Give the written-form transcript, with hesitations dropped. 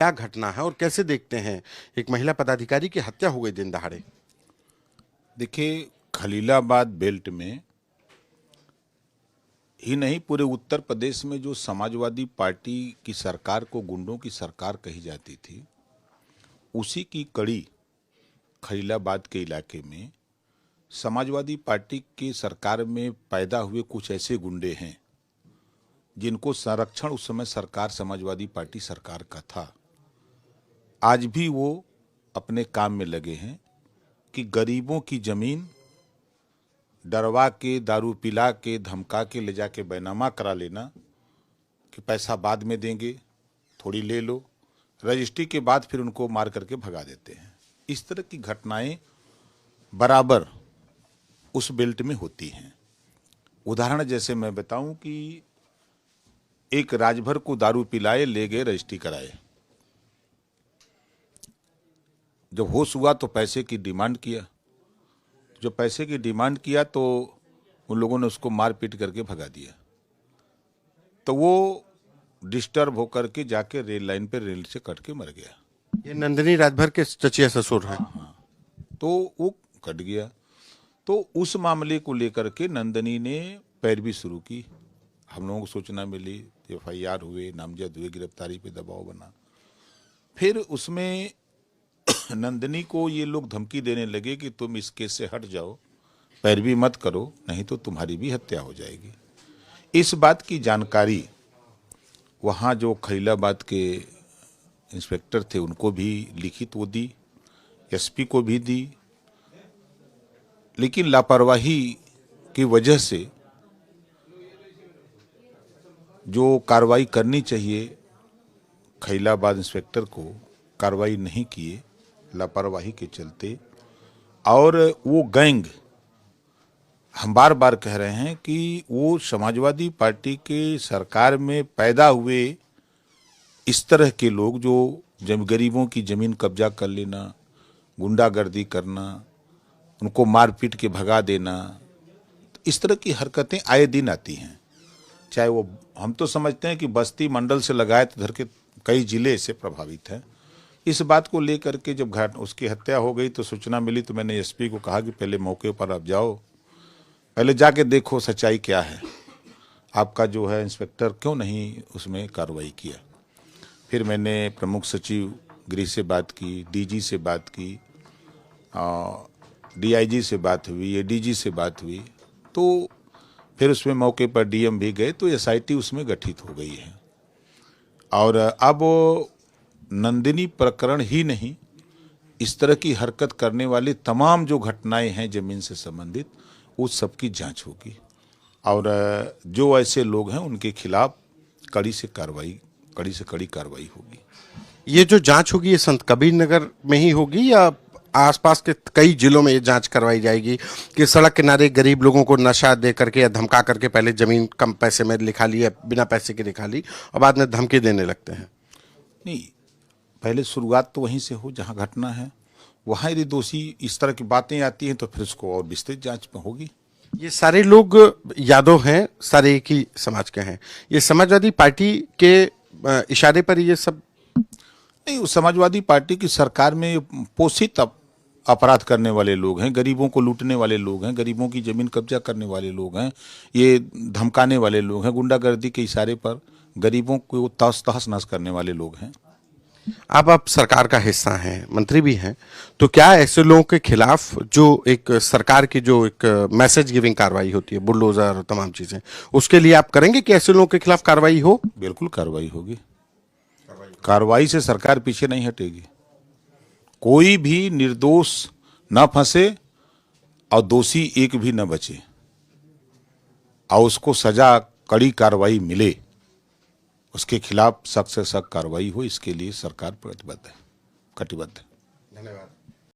क्या घटना है और कैसे देखते हैं? एक महिला पदाधिकारी की हत्या हो गई दिन दहाड़े। देखिए, खलीलाबाद बेल्ट में ही नहीं, पूरे उत्तर प्रदेश में जो समाजवादी पार्टी की सरकार को गुंडों की सरकार कही जाती थी, उसी की कड़ी खलीलाबाद के इलाके में समाजवादी पार्टी की सरकार में पैदा हुए कुछ ऐसे गुंडे हैं जिनको संरक्षण उस समय सरकार समाजवादी पार्टी सरकार का था। आज भी वो अपने काम में लगे हैं कि गरीबों की जमीन डरवा के, दारू पिला के, धमका के ले जाके बैनामा करा लेना कि पैसा बाद में देंगे, थोड़ी ले लो, रजिस्ट्री के बाद फिर उनको मार करके भगा देते हैं। इस तरह की घटनाएं बराबर उस बेल्ट में होती हैं। उदाहरण जैसे मैं बताऊं कि एक राजभर को दारू पिलाए, ले गए, रजिस्ट्री कराए, जब होश हुआ तो पैसे की डिमांड किया। जो पैसे की डिमांड किया तो उन लोगों ने उसको मार पीट करके भगा दिया। तो वो डिस्टर्ब होकर के जाके रेल लाइन पे रेल से कट के मर गया। ये नंदिनी राजभर के चचिया ससुर हैं। हाँ, तो वो कट गया। तो उस मामले को लेकर के नंदिनी ने पैरवी शुरू की। हम लोगों को सूचना मिली, FIR हुए, नामजद हुए, गिरफ्तारी पे दबाव बना। फिर उसमें नंदिनी को ये लोग धमकी देने लगे कि तुम इस केस से हट जाओ, पैरवी मत करो, नहीं तो तुम्हारी भी हत्या हो जाएगी। इस बात की जानकारी वहाँ जो खलीलाबाद के इंस्पेक्टर थे उनको भी लिखित वो दी, SP को भी दी, लेकिन लापरवाही की वजह से जो कार्रवाई करनी चाहिए खलीलाबाद इंस्पेक्टर को कार्रवाई नहीं किए, लापरवाही के चलते। और वो गैंग, हम बार बार कह रहे हैं कि वो समाजवादी पार्टी के सरकार में पैदा हुए इस तरह के लोग जो जब गरीबों की जमीन कब्जा कर लेना, गुंडागर्दी करना, उनको मार पीट के भगा देना, तो इस तरह की हरकतें आए दिन आती हैं। चाहे वो, हम तो समझते हैं कि बस्ती मंडल से लगाए तो इधर के कई जिले से प्रभावित हैं। इस बात को लेकर के जब उसकी हत्या हो गई तो सूचना मिली तो मैंने SP को कहा कि पहले मौके पर आप जाओ, पहले जाके देखो सच्चाई क्या है, आपका जो है इंस्पेक्टर क्यों नहीं उसमें कार्रवाई किया। फिर मैंने प्रमुख सचिव गृह से बात की, DG से बात की, DIG से बात हुई, ADG से बात हुई, तो फिर उसमें मौके पर DM भी गए, तो SIT उसमें गठित हो गई है। और अब नंदिनी प्रकरण ही नहीं, इस तरह की हरकत करने वाली तमाम जो घटनाएं हैं जमीन से संबंधित, उस सब की जांच होगी और जो ऐसे लोग हैं उनके खिलाफ कड़ी से कड़ी कार्रवाई होगी। ये जो जांच होगी ये संत कबीर नगर में ही होगी या आसपास के कई जिलों में ये जांच करवाई जाएगी कि सड़क किनारे गरीब लोगों को नशा दे करके या धमका करके पहले जमीन कम पैसे में लिखा ली या बिना पैसे की लिखा ली और बाद में धमकी देने लगते हैं? नहीं, पहले शुरुआत तो वहीं से हो जहां घटना है। वहां यदि दोषी इस तरह की बातें आती हैं तो फिर उसको और विस्तृत जांच में होगी। ये सारे लोग यादव हैं, सारे एक ही समाज के हैं। ये समाजवादी पार्टी के इशारे पर ये सब नहीं, उस समाजवादी पार्टी की सरकार में पोषित अपराध करने वाले लोग हैं, गरीबों को लूटने वाले लोग हैं, गरीबों की जमीन कब्जा करने वाले लोग हैं, ये धमकाने वाले लोग हैं, गुंडागर्दी के इशारे पर गरीबों को तहस तहस नहस करने वाले लोग हैं। आप सरकार का हिस्सा हैं, मंत्री भी हैं, तो क्या ऐसे लोगों के खिलाफ जो एक सरकार की जो एक मैसेज गिविंग कार्रवाई होती है, बुलडोजर और तमाम चीजें, उसके लिए आप करेंगे कि ऐसे लोगों के खिलाफ कार्रवाई हो? बिल्कुल कार्रवाई होगी। कार्रवाई से सरकार पीछे नहीं हटेगी। कोई भी निर्दोष न फंसे और दोषी एक भी न बचे और उसको सजा, कड़ी कार्रवाई मिले, उसके खिलाफ सख्त से सख्त कार्रवाई हो, इसके लिए सरकार प्रतिबद्ध है, कटिबद्ध है। धन्यवाद।